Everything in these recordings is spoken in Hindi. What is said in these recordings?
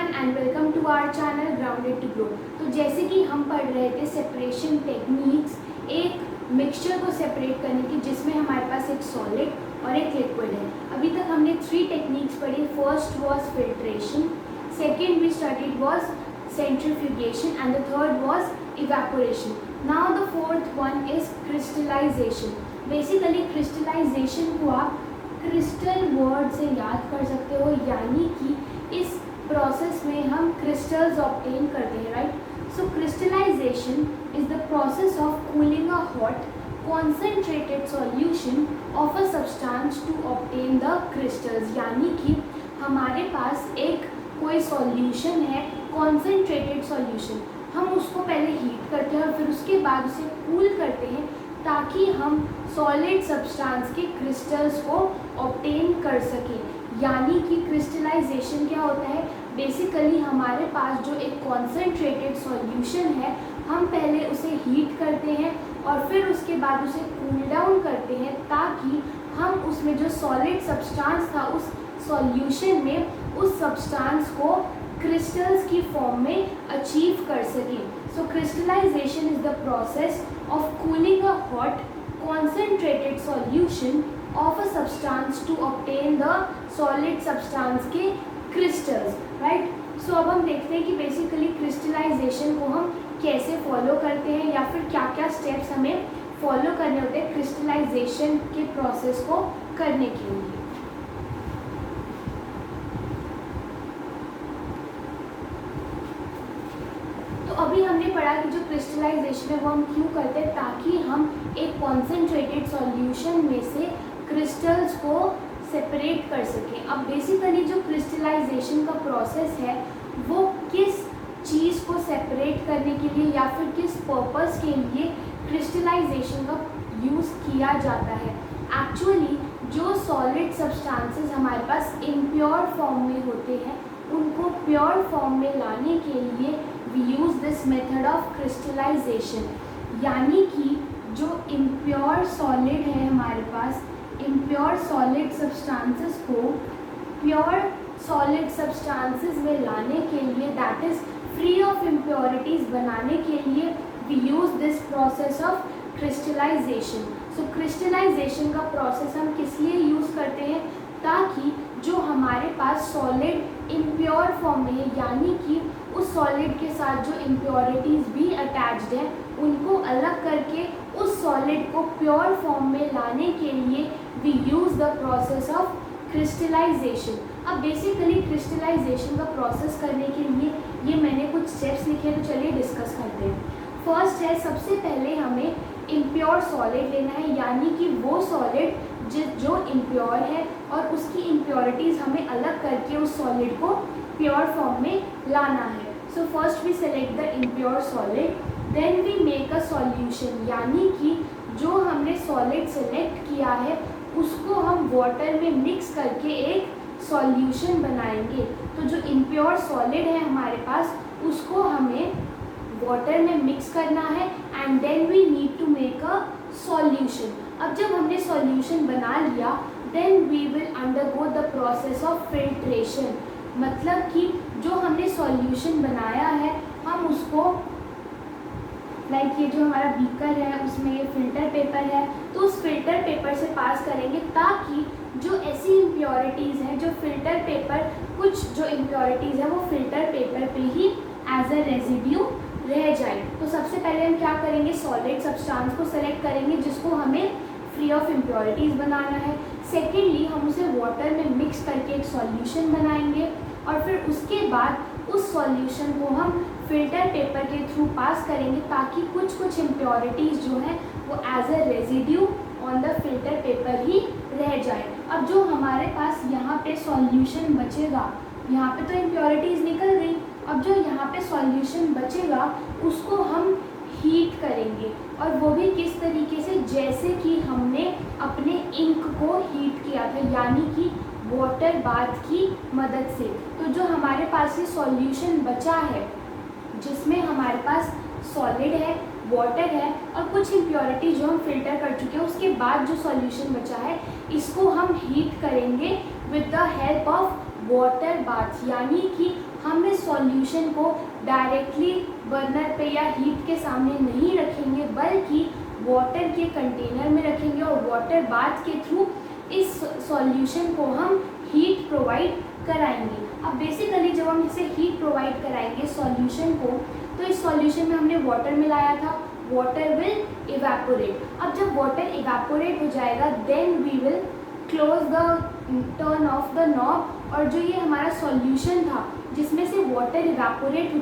Everyone and welcome to our channel grounded to grow. तो जैसे कि हम पढ़ रहे थे सेपरेशन टेक्निक्स, एक मिक्सचर को सेपरेट करने की जिसमें हमारे पास एक सॉलिड और एक लिक्विड है। अभी तक हमने 3 टेक्निक्स पढ़ी। First was filtration, second we studied was centrifugation and the third was evaporation. Now the fourth one is crystallization. Basically crystallization को आप क्रिस्टल वर्ड से याद कर सकते हो, यानी कि इस प्रोसेस में हम क्रिस्टल्स ऑब्टेन करते हैं, right. So crystallisation is the process of cooling a hot concentrated solution of a substance to obtain the crystals. यानी कि हमारे पास एक कोई सॉल्यूशन है, कॉन्सेंट्रेटेड सॉल्यूशन, हम उसको पहले हीट करते हैं और फिर उसके बाद उसे कूल करते हैं ताकि हम सॉलिड सब्सटेंस के क्रिस्टल्स को ऑब्टेन कर सकें। यानी कि क्रिस्टलाइजेशन क्या होता है, बेसिकली हमारे पास जो एक कॉन्सेंट्रेटेड सॉल्यूशन है, हम पहले उसे हीट करते हैं और फिर उसके बाद उसे कूल डाउन करते हैं ताकि हम उसमें जो सॉलिड सब्सटेंस था उस सॉल्यूशन में उस सब्सटेंस को क्रिस्टल्स की फॉर्म में अचीव कर सकें। So crystallisation is the process of cooling a hot concentrated solution of a substance to obtain the solid substance के crystals, right? So अब हम देखते हैं कि बेसिकली क्रिस्टलाइजेशन को हम कैसे फॉलो करते हैं या फिर क्या क्या स्टेप्स हमें फॉलो करने होते हैं क्रिस्टलाइजेशन के प्रोसेस को करने के लिए। अभी हमने पढ़ा कि जो क्रिस्टलाइजेशन है वो हम क्यों करते हैं, ताकि हम एक कॉन्सेंट्रेटेड सॉल्यूशन में से क्रिस्टल्स को सेपरेट कर सकें। अब बेसिकली जो क्रिस्टलाइजेशन का प्रोसेस है वो किस चीज़ को सेपरेट करने के लिए या फिर किस पर्पस के लिए क्रिस्टलाइजेशन का यूज़ किया जाता है। एक्चुअली जो सॉलिड सब्सटेंसेस हमारे पास इम्प्योर फॉर्म में होते हैं उनको प्योर फॉर्म में लाने के लिए we use this method of crystallization। यानी कि जो इम्प्योर सॉलिड है हमारे पास, इम्प्योर सॉलिड सब्सटेंसेस को प्योर सॉलिड सब्सटेंसेस में लाने के लिए, that is free of impurities बनाने के लिए we use this process of crystallization। So crystallization का प्रोसेस हम किस लिए यूज़ करते हैं, ताकि जो हमारे पास सॉलिड इम्प्योर फॉर्म में है, यानी कि उस सॉलिड के साथ जो इम्प्योरिटीज़ भी अटैच्ड हैं उनको अलग करके उस सॉलिड को प्योर फॉर्म में लाने के लिए we use the process of crystallization. अब बेसिकली क्रिस्टलाइजेशन का प्रोसेस करने के लिए ये मैंने कुछ स्टेप्स लिखे, तो चलिए डिस्कस करते हैं। फर्स्ट है, सबसे पहले हमें इम्प्योर सॉलिड लेना है, यानी कि वो सॉलिड जो इम्प्योर है और उसकी इम्प्योरिटीज़ हमें अलग करके उस सॉलिड को प्योर फॉर्म में लाना है। So first we select the impure solid, then we make a solution. यानी कि जो हमने सॉलिड सेलेक्ट किया है उसको हम वाटर में मिक्स करके एक सॉल्यूशन बनाएंगे। तो जो इम्प्योर सॉलिड है हमारे पास उसको हमें वाटर में मिक्स करना है and then we need to make a solution. अब जब हमने सॉल्यूशन बना लिया then we will undergo the process of filtration. मतलब कि जो हमने सॉल्यूशन बनाया है हम उसको ये जो हमारा बीकर है उसमें ये फिल्टर पेपर है, तो उस फिल्टर पेपर से पास करेंगे ताकि जो ऐसी इम्प्योरिटीज़ हैं, जो फिल्टर पेपर, कुछ जो इम्प्योरिटीज़ है वो फिल्टर पेपर पे ही एज अ रेजिड्यू रह जाए। तो सबसे पहले हम क्या करेंगे, सॉलिड सब्सटेंस को सेलेक्ट करेंगे जिसको हमें फ्री ऑफ इम्प्योरिटीज़ बनाना है। सेकेंडली हम उसे वाटर में मिक्स करके एक सॉल्यूशन बनाएंगे और फिर उसके बाद उस सॉल्यूशन को हम फिल्टर पेपर के थ्रू पास करेंगे ताकि कुछ इम्प्योरिटीज़ जो हैं वो as a residue on the filter paper ही रह जाए। अब जो हमारे पास यहाँ पे सॉल्यूशन बचेगा, यहाँ पे तो इम्प्योरिटीज़ निकल गई, अब जो यहाँ पे सॉल्यूशन बचेगा उसको हम हीट करेंगे, और वो भी किस तरीके से, जैसे कि हमने अपने इंक को हीट किया था, यानी कि वाटर बाथ की मदद से। तो जो हमारे पास ये सॉल्यूशन बचा है जिसमें हमारे पास सॉलिड है, वाटर है और कुछ इम्प्योरिटी जो हम फिल्टर कर चुके हैं, उसके बाद जो सॉल्यूशन बचा है इसको हम हीट करेंगे with the help of water bath, यानी कि हम इस सॉल्यूशन को डायरेक्टली बर्नर पे या हीट के सामने नहीं रखेंगे, बल्कि वाटर के कंटेनर में रखेंगे और वाटर बाथ के थ्रू इस सॉल्यूशन को हम हीट प्रोवाइड कराएंगे। अब बेसिकली जब हम इसे हीट प्रोवाइड कराएंगे सॉल्यूशन को, तो इस सॉल्यूशन में हमने वाटर मिलाया था, वाटर विल इवेपोरेट। अब जब वाटर इवेपोरेट हो जाएगा then we will close the turn off the knob, और जो ये हमारा सॉल्यूशन था जिसमें से वाटर इवेपोरेट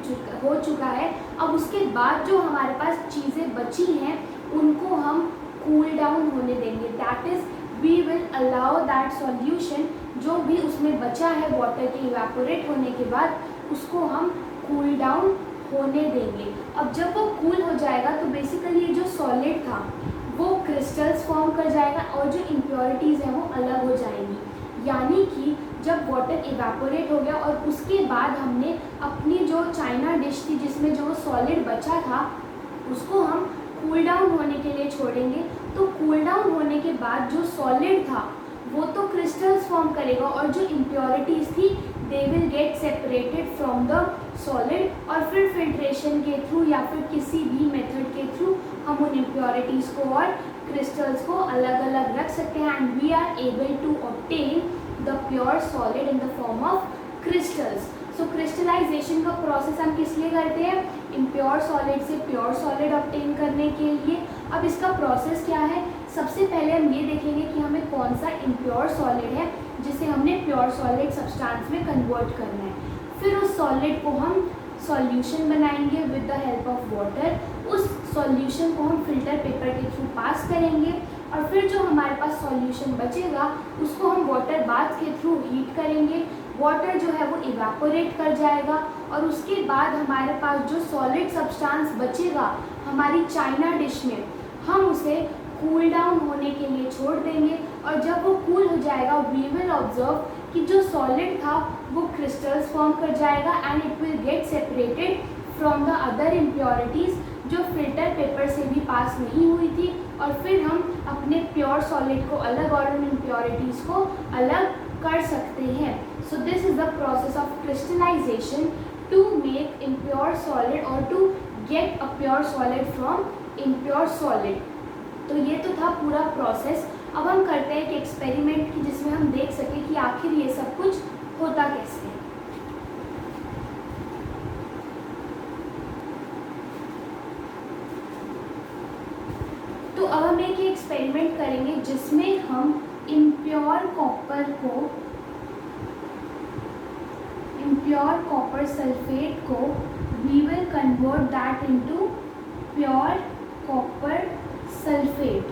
हो चुका है, अब उसके बाद जो हमारे पास चीज़ें बची हैं उनको हम कूल डाउन होने देंगे। That is we will allow that solution, जो भी उसमें बचा है वाटर के इवेपोरेट होने के बाद, उसको हम कूल डाउन होने देंगे। अब जब वो कूल हो जाएगा तो बेसिकली ये जो सॉलिड था वो क्रिस्टल्स फॉर्म कर जाएगा और जो इम्प्योरिटीज़ हैं वो अलग हो जाएंगी। यानी कि जब वाटर इवेपोरेट हो गया और उसके बाद हमने अपनी जो चाइना डिश थी जिसमें जो सॉलिड बचा था उसको हम कूल डाउन होने के लिए छोड़ेंगे, तो कूल डाउन होने के बाद जो सॉलिड था वो तो क्रिस्टल्स फॉर्म करेगा और जो इम्प्योरिटीज़ थी they will get separated from the solid, और फिर फिल्ट्रेशन के थ्रू या फिर किसी भी मेथड के थ्रू हम उन इम्प्योरिटीज़ को और क्रिस्टल्स को अलग अलग रख सकते हैं and we are able to obtain the pure solid in the form of crystals. So crystallization का प्रोसेस हम किस लिए करते हैं? इम्प्योर सॉलिड से प्योर सॉलिड ऑब्टेन करने के लिए। अब इसका प्रोसेस क्या है? सबसे पहले हम ये देखेंगे कि हमें कौन सा इम्प्योर सॉलिड है जिसे हमने प्योर सॉलिड सब्सटेंस में कन्वर्ट करना है। फिर उस सॉलिड को हम सॉल्यूशन बनाएंगे with the help of water. उस सॉल्यूशन को हम फिल्टर पेपर के थ्रू पास करेंगे और फिर जो हमारे पास सॉल्यूशन बचेगा उसको हम वाटर बाथ के थ्रू हीट करेंगे। वाटर जो है वो इवेपोरेट कर जाएगा और उसके बाद हमारे पास जो सॉलिड सब्सटेंस बचेगा हमारी चाइना डिश में, हम उसे कूल डाउन होने के लिए छोड़ देंगे और जब वो कूल हो जाएगा वी विल ऑब्जर्व कि जो सॉलिड था वो क्रिस्टल्स फॉर्म कर जाएगा and it will get separated from the other impurities जो फिल्टर पेपर से भी पास नहीं हुई थी, और फिर हम अपने प्योर सॉलिड को अलग और उन इम्प्योरिटीज़ को अलग कर सकते हैं। So this is the process of crystallisation to make impure solid और to get a pure solid from impure solid. तो ये तो था पूरा प्रोसेस। अब हम करते हैं एक एक्सपेरिमेंट की जिसमें हम देख सकें कि आखिर ये सब कुछ होता कैसे है। तो अब हम एक एक्सपेरिमेंट करेंगे जिसमें हम इम्प्योर कॉपर सल्फेट को we will convert that into pure copper sulphate,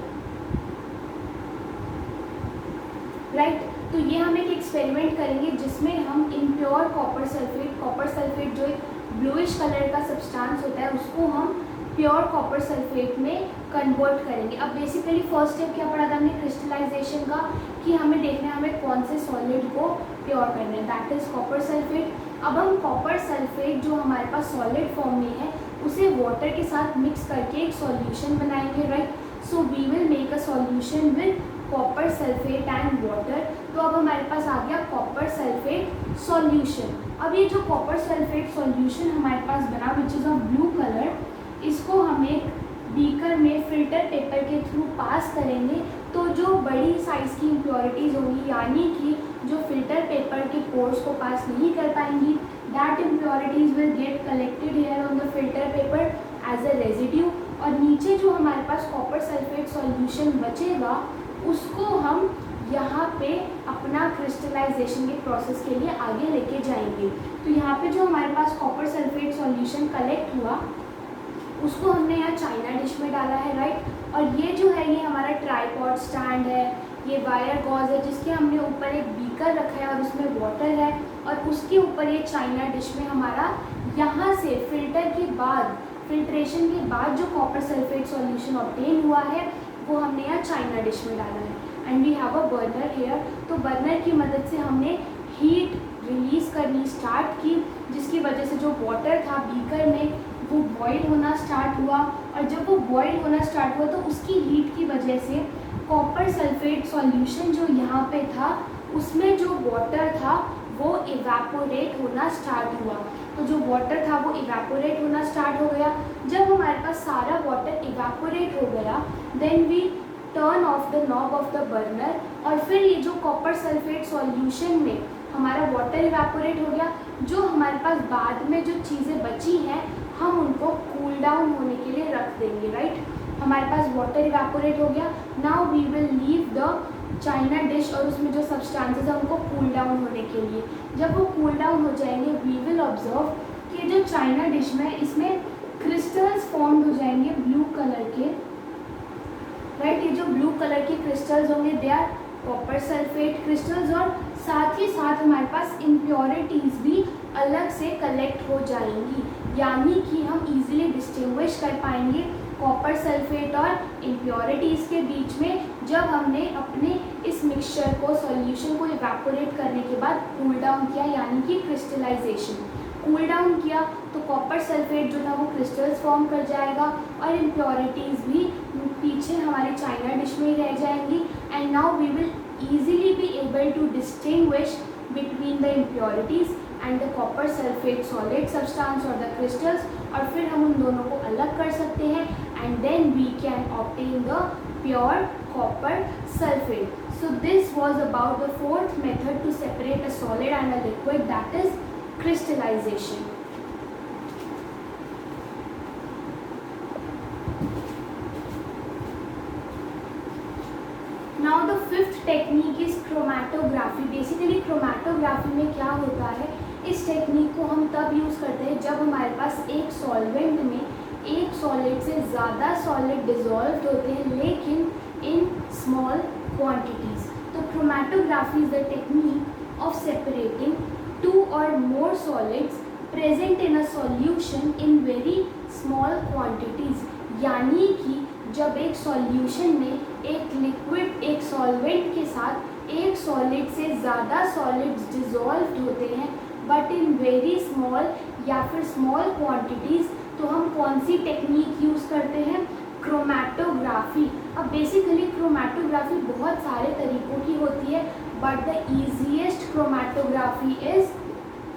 right. तो ये हम एक एक्सपेरिमेंट करेंगे जिसमें हम इम्प्योर कॉपर सल्फेट जो एक ब्लूइश कलर का सब्सटेंस होता है उसको हम प्योर कॉपर सल्फेट में कन्वर्ट करेंगे। अब बेसिकली फर्स्ट स्टेप क्या पढ़ा था हमने क्रिस्टलाइजेशन का, कि हमें देखना है हमें कौन से सॉलिड को प्योर करना है, दैट इज़ कॉपर सल्फेट। अब हम कॉपर सल्फेट जो हमारे पास सॉलिड फॉर्म में है उसे वाटर के साथ मिक्स करके एक सॉल्यूशन बनाएंगे, right. So we will make a solution with copper sulphate and water. तो अब हमारे पास आ गया कॉपर सल्फेट सॉल्यूशन। अब ये जो कॉपर सल्फेट सॉल्यूशन हमारे पास बना which is of blue colour, इसको हम एक बीकर में फिल्टर पेपर के थ्रू पास करेंगे। तो जो बड़ी साइज़ की इम्प्योरिटीज़ होंगी यानी कि जो फिल्टर पेपर के पोर्स को पास नहीं कर पाएंगी, that impurities will get collected here on the filter paper as a residue, और नीचे जो हमारे पास कॉपर सल्फेट सॉल्यूशन बचेगा उसको हम यहाँ पे अपना क्रिस्टलाइजेशन के प्रोसेस के लिए आगे लेके जाएंगे। तो यहाँ पे जो हमारे पास कॉपर सल्फेट सॉल्यूशन कलेक्ट हुआ उसको हमने यहाँ चाइना डिश में डाला है, राइट। और ये जो है ये हमारा ट्राईपॉड स्टैंड है, ये वायर गॉज है जिसके हमने ऊपर एक बीकर रखा है और उसमें वाटर है, और उसके ऊपर ये चाइना डिश में हमारा यहाँ से फिल्ट्रेशन के बाद जो कॉपर सल्फेट सॉल्यूशन ऑब्टेन हुआ है वो हमने यहाँ चाइना डिश में डाला है and we have a burner here. तो बर्नर की मदद से हमने हीट रिलीज़ करनी स्टार्ट की जिसकी वजह से जो वाटर था बीकर में वो बॉईल होना स्टार्ट हुआ, और जब वो बॉईल होना स्टार्ट हुआ तो उसकी हीट की वजह से कॉपर सल्फेट सॉल्यूशन जो यहाँ पे था उसमें जो वाटर था वो इवेपोरेट होना स्टार्ट हुआ। तो जो वाटर था वो इवेपोरेट होना स्टार्ट हो गया। जब हमारे पास सारा वाटर इवेपोरेट हो गया, then we turn off the knob of the burner, और फिर ये जो कॉपर सल्फेट सॉल्यूशन में हमारा वाटर इवेपोरेट हो गया। जो हमारे पास बाद में जो चीज़ें बची हैं हम उनको कूल डाउन होने के लिए रख देंगे, राइट। हमारे पास वाटर इवेपोरेट हो गया। Now we will leave the china dish, और उसमें जो सब्सटेंसेस है उनको कूल डाउन होने के लिए। जब वो कूल डाउन हो जाएंगे वी विल ऑब्जर्व कि जो चाइना डिश में इसमें क्रिस्टल्स फॉर्म हो जाएंगे ब्लू कलर के, राइट। ये जो ब्लू कलर के क्रिस्टल्स होंगे they are copper sulphate crystals, और साथ ही साथ हमारे पास इम्प्योरिटीज़ भी अलग से कलेक्ट हो जाएंगी, यानी कि हम इजीली डिस्टिंग्विश कर पाएंगे कॉपर सल्फेट और इम्प्योरिटीज़ के बीच में, जब हमने अपने इस मिक्सचर को सॉल्यूशन को इवेपोरेट करने के बाद कूल डाउन किया, यानी कि क्रिस्टलाइजेशन। कूल डाउन किया तो कॉपर सल्फेट जो था वो क्रिस्टल्स फॉर्म कर जाएगा और इम्प्योरिटीज़ भी पीछे हमारी चाइना डिश में ही रह जाएंगी। And now we will easily be able to distinguish between the impurities and the copper sulfate solid substance or the crystals, और फिर हम उन दोनों को अलग कर सकते हैं and then we can obtain the pure copper sulfate. So this was about the fourth method to separate a solid and a liquid, that is crystallization. Now the fifth technique is chromatography. Basically chromatography में क्या होता है, इस टेक्निक को हम तब यूज़ करते हैं जब हमारे पास एक सॉल्वेंट में एक सॉलिड से ज़्यादा सॉलिड डिज़ोल्व होते हैं लेकिन इन स्मॉल क्वांटिटीज़। तो chromatography is the technique of separating two or more solids present in a solution in very small quantities, यानी कि जब एक सॉल्यूशन में एक लिक्विड एक सॉल्वेंट के साथ एक सॉलिड से ज़्यादा सॉलिड्स डिज़ोल्व होते हैं बट इन वेरी स्मॉल या फिर स्मॉल क्वांटिटीज़, तो हम कौन सी टेक्निक यूज़ करते हैं, क्रोमैटोग्राफी। अब बेसिकली क्रोमैटोग्राफी बहुत सारे तरीक़ों की होती है but the easiest chromatography is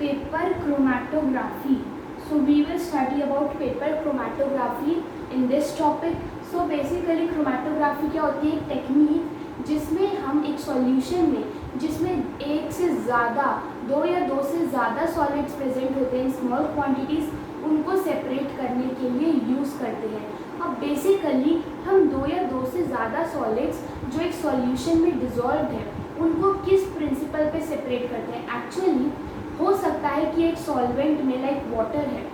paper chromatography. So we will study about paper chromatography in this topic. So basically chromatography क्या होती है, एक टेक्निक जिसमें हम एक सॉल्यूशन में जिसमें एक से ज़्यादा दो या दो से ज़्यादा सॉलिड्स प्रेजेंट होते हैं स्मॉल क्वांटिटीज़, उनको सेपरेट करने के लिए यूज़ करते हैं। अब बेसिकली हम दो या दो से ज़्यादा सॉलिड्स जो एक सॉल्यूशन में डिज़ोल्व हैं उनको किस प्रिंसिपल पे सेपरेट करते हैं। एक्चुअली हो सकता है कि एक सॉल्वेंट में लाइक वाटर है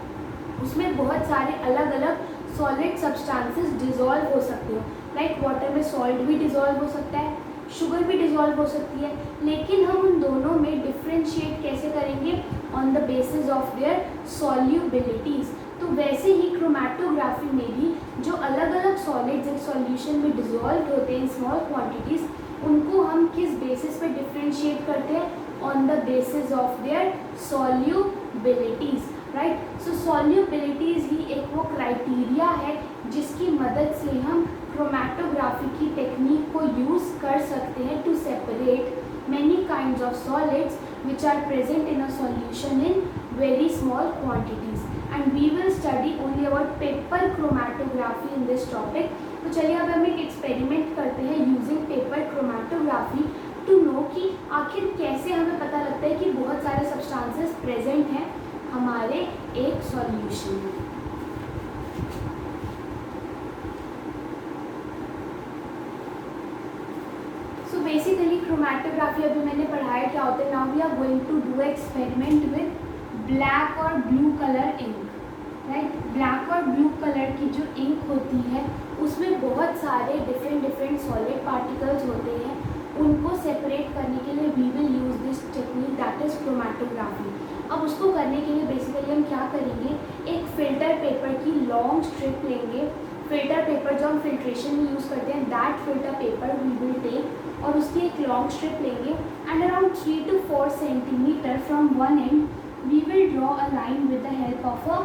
उसमें बहुत सारे अलग अलग सॉलिड सब्सटेंसेस डिज़ोल्व हो सकते हो, लाइक वाटर में सॉल्ट भी डिज़ोल्व हो सकता है, शुगर भी डिज़ोल्व हो सकती है, लेकिन हम उन दोनों में डिफ्रेंशिएट कैसे करेंगे, on the basis of their solubilities. तो वैसे ही क्रोमैटोग्राफी में भी जो अलग अलग सॉलिड्स एक सॉल्यूशन में डिज़ोल्व होते हैं स्मॉल क्वांटिटीज़, उनको हम किस बेसिस पे डिफ्रेंशिएट करते हैं, on the basis of their solubilities, right? So solubilities ही एक वो क्राइटेरिया है जिसकी मदद से हम क्रोमैटोग्राफी की टेक्निक को यूज़ कर सकते हैं to separate many kinds of solids which are present in a solution in very small quantities, and we will study only about paper chromatography in this topic. तो चलिए अब हम एक एक्सपेरिमेंट करते हैं using paper chromatography to know कि आखिर कैसे हमें पता लगता है कि बहुत सारे सब्सटेंसेस प्रेजेंट हैं हमारे एक सॉल्यूशन में। सो बेसिकली क्रोमैटोग्राफी अभी मैंने पढ़ाया क्या होता है। Now we are going to do experiment with black और blue colour ink, right. Black और ब्लू कलर की जो इंक होती है उसमें बहुत सारे डिफरेंट सॉलिड पार्टिकल्स होते हैं, उनको सेपरेट करने के लिए we will use this technique that is chromatography. अब उसको करने के लिए बेसिकली हम क्या करेंगे, एक फ़िल्टर पेपर की लॉन्ग स्ट्रिप लेंगे। फ़िल्टर पेपर जो हम फिल्ट्रेशन में यूज़ करते हैं that filter paper we will take, और उसकी एक लॉन्ग स्ट्रिप लेंगे and around 3 to 4 centimetre from one end we will draw a line with the help of a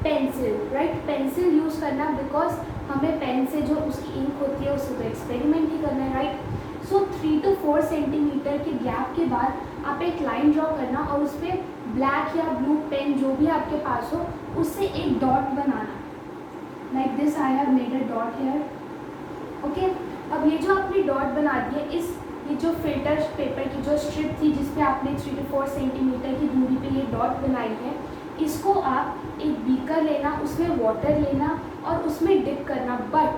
pencil, right. Pencil use करना बिकॉज हमें पेन से जो उसकी इंक होती है उससे तो एक्सपेरिमेंट ही करना है, राइट। सो 3 to 4 सेंटीमीटर के गैप के बाद आप एक लाइन ड्रॉ करना और उस पर ब्लैक या ब्लू पेन जो भी आपके पास हो उससे एक डॉट बनाना, like this I have made a dot here. Okay, अब ये जो आपने डॉट बना दिया, ये जो फिल्टर पेपर की जो स्ट्रिप थी जिस पे आपने 3 to 4 सेंटीमीटर की दूरी पे ये डॉट बनाई है, इसको आप एक बीकर लेना, उसमें वाटर लेना और उसमें डिप करना। But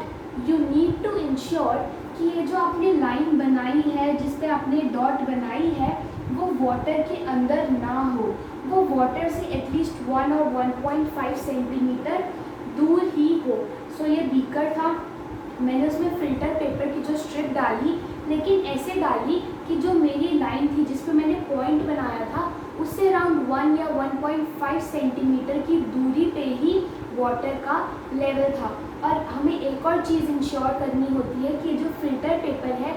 you need to ensure कि ये जो आपने लाइन बनाई है जिस पे आपने डॉट बनाई है वो वाटर के अंदर ना हो, वो वाटर से एटलीस्ट 1 और 1.5 सेंटीमीटर दूर ही हो। सो ये बीकर था, मैंने उसमें फ़िल्टर पेपर की जो स्ट्रिप डाली, लेकिन ऐसे डाली कि जो मेरी लाइन थी जिस पे मैंने पॉइंट बनाया था उससे अराउंड 1 या 1.5 सेंटीमीटर की दूरी पे ही वाटर का लेवल था। और हमें एक और चीज़ इंश्योर करनी होती है कि जो फ़िल्टर पेपर है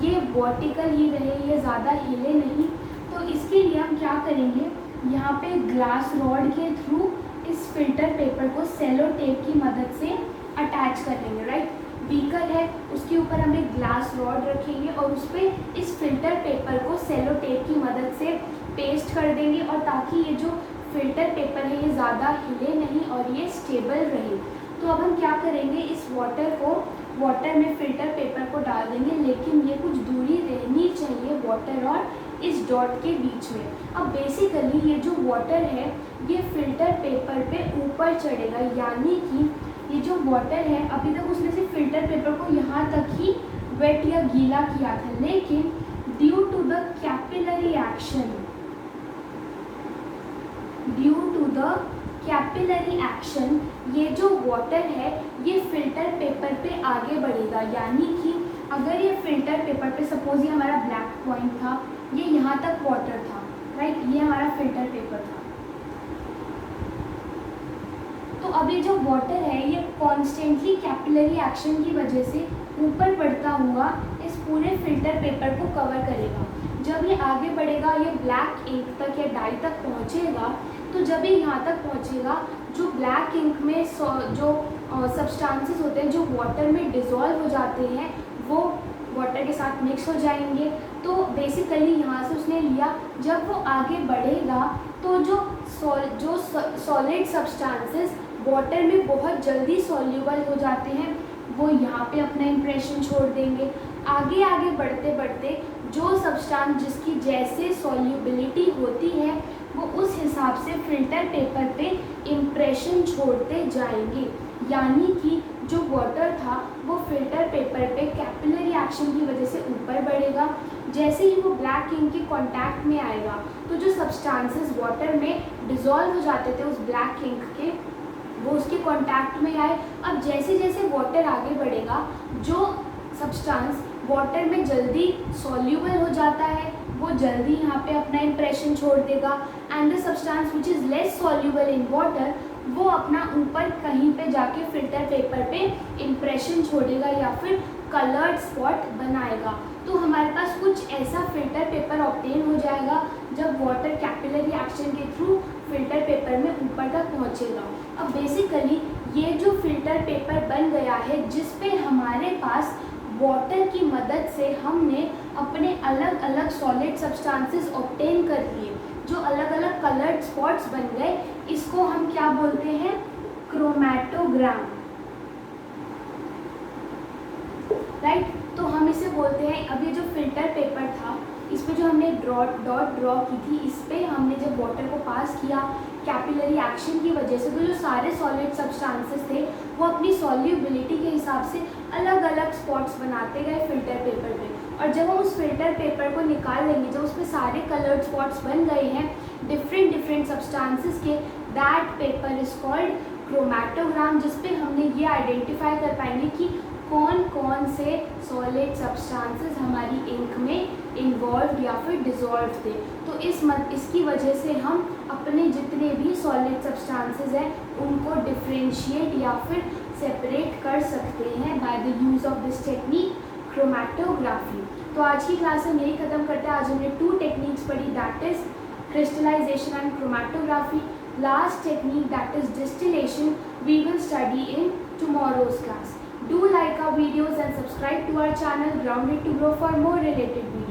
ये वर्टिकल ही रहे, ये ज़्यादा हिले नहीं। तो इसके लिए हम क्या करेंगे, यहाँ पे ग्लास रॉड के थ्रू इस फिल्टर पेपर को सेलो टेप की मदद से अटैच कर लेंगे। राइट, बीकर है उसके ऊपर हम एक ग्लास रॉड रखेंगे और उस पर इस फिल्टर पेपर को सेलो टेप की मदद से पेस्ट कर देंगे, और ताकि ये जो फिल्टर पेपर है ये ज़्यादा हिले नहीं और ये स्टेबल रहे। तो अब हम क्या करेंगे, इस वाटर में फिल्टर पेपर को डाल देंगे, लेकिन ये कुछ दूरी रहनी चाहिए वाटर और इस डॉट के बीच में। अब बेसिकली ये जो वाटर है ये फिल्टर पेपर पे ऊपर चढ़ेगा, यानी कि ये जो वाटर है अभी तक उसने सिर्फ फिल्टर पेपर को यहाँ तक ही वेट या गीला किया था, लेकिन due to the capillary action ये जो वाटर है ये फिल्टर पेपर पे आगे बढ़ेगा। यानी कि अगर ये फिल्टर पेपर पे सपोज ये हमारा ब्लैक पॉइंट था, ये यहाँ तक वाटर था, राइट, ये हमारा फिल्टर पेपर था। तो अब ये जो वाटर है ये कॉन्स्टेंटली कैपिलरी एक्शन की वजह से ऊपर बढ़ता हुआ इस पूरे फिल्टर पेपर को कवर करेगा। जब ये आगे बढ़ेगा, ये ब्लैक इंक तक या डाई तक पहुँचेगा, तो जब ये यहाँ तक पहुँचेगा, जो ब्लैक इंक में जो सब्सटेंसेस होते हैं जो वाटर में डिज़ोल्व हो जाते हैं वो वाटर के साथ मिक्स हो जाएंगे। तो बेसिकली यहाँ से उसने लिया, जब वो आगे बढ़ेगा तो जो सॉलिड सब्सटेंसेस वाटर में बहुत जल्दी सॉल्यूबल हो जाते हैं वो यहाँ पे अपना इम्प्रेशन छोड़ देंगे। आगे आगे बढ़ते बढ़ते जो सब्सटेंस जिसकी जैसे सॉल्युबिलिटी होती है वो उस हिसाब से फिल्टर पेपर पे इम्प्रेशन छोड़ते जाएंगे। यानी कि जो वाटर था वो फिल्टर पेपर पे कैपिलरी एक्शन की वजह से ऊपर बढ़ेगा। जैसे ही वो ब्लैक इंक के कांटेक्ट में आएगा तो जो सब्सटेंसेस वाटर में डिज़ोल्व हो जाते थे उस ब्लैक इंक के, वो उसके कांटेक्ट में आए। अब जैसे जैसे वाटर आगे बढ़ेगा, जो सब्सटेंस वाटर में जल्दी सॉल्यूबल हो जाता है वो जल्दी यहाँ पे अपना इम्प्रेशन छोड़ देगा, and the substance which is less soluble in water वो अपना ऊपर कहीं पे जाके फिल्टर पेपर पे इम्प्रेशन छोड़ेगा या फिर कलर्ड स्पॉट बनाएगा। तो हमारे पास कुछ ऐसा फिल्टर पेपर ऑब्टेन हो जाएगा जब वाटर कैपिलरी एक्शन के थ्रू फिल्टर पेपर में ऊपर तक पहुँचेगा। अब बेसिकली ये जो फिल्टर पेपर बन गया है जिस पे हमारे पास वाटर की मदद से हमने अपने अलग अलग सॉलिड सब्सटेंसेस ऑब्टेन कर लिए, जो अलग अलग कलर्ड स्पॉट्स बन गए, इसको हम क्या बोलते हैं, क्रोमैटोग्राम। राइट, तो हम इसे बोलते हैं। अब ये जो फिल्टर पेपर था इस पे जो हमने डॉट ड्रॉ की थी, इस पे हमने जब वाटर को पास किया कैपिलरी एक्शन की वजह से, तो जो सारे सॉलिड सब्सटेंसेस थे वो अपनी सॉल्युबिलिटी के हिसाब से अलग अलग स्पॉट्स बनाते गए फिल्टर पेपर पे। और जब हम उस फिल्टर पेपर को निकाल लेंगे, जब उसमें सारे कलर्ड स्पॉट्स बन गए हैं डिफरेंट सब्सटेंसेस के, that paper is called chromatogram, जिस पे हमने ये आइडेंटिफाई कर पाएंगे कि कौन कौन से सॉलिड सब्सटेंसेस हमारी इंक में इन्वॉल्व या फिर डिज़ोल्व थे। तो इसकी वजह से हम अपने जितने भी सॉलिड सब्सटेंसेस हैं उनको डिफरेंशिएट या फिर सेपरेट कर सकते हैं by the use of this technique chromatography. तो आज की क्लास हम यही ख़त्म करते हैं। आज हमने 2 टेक्निक्स पढ़ी, that is crystallization and chromatography. Last technique, that is distillation, we will study in tomorrow's class. Do like our videos and subscribe to our channel Grounded to Grow for more related videos.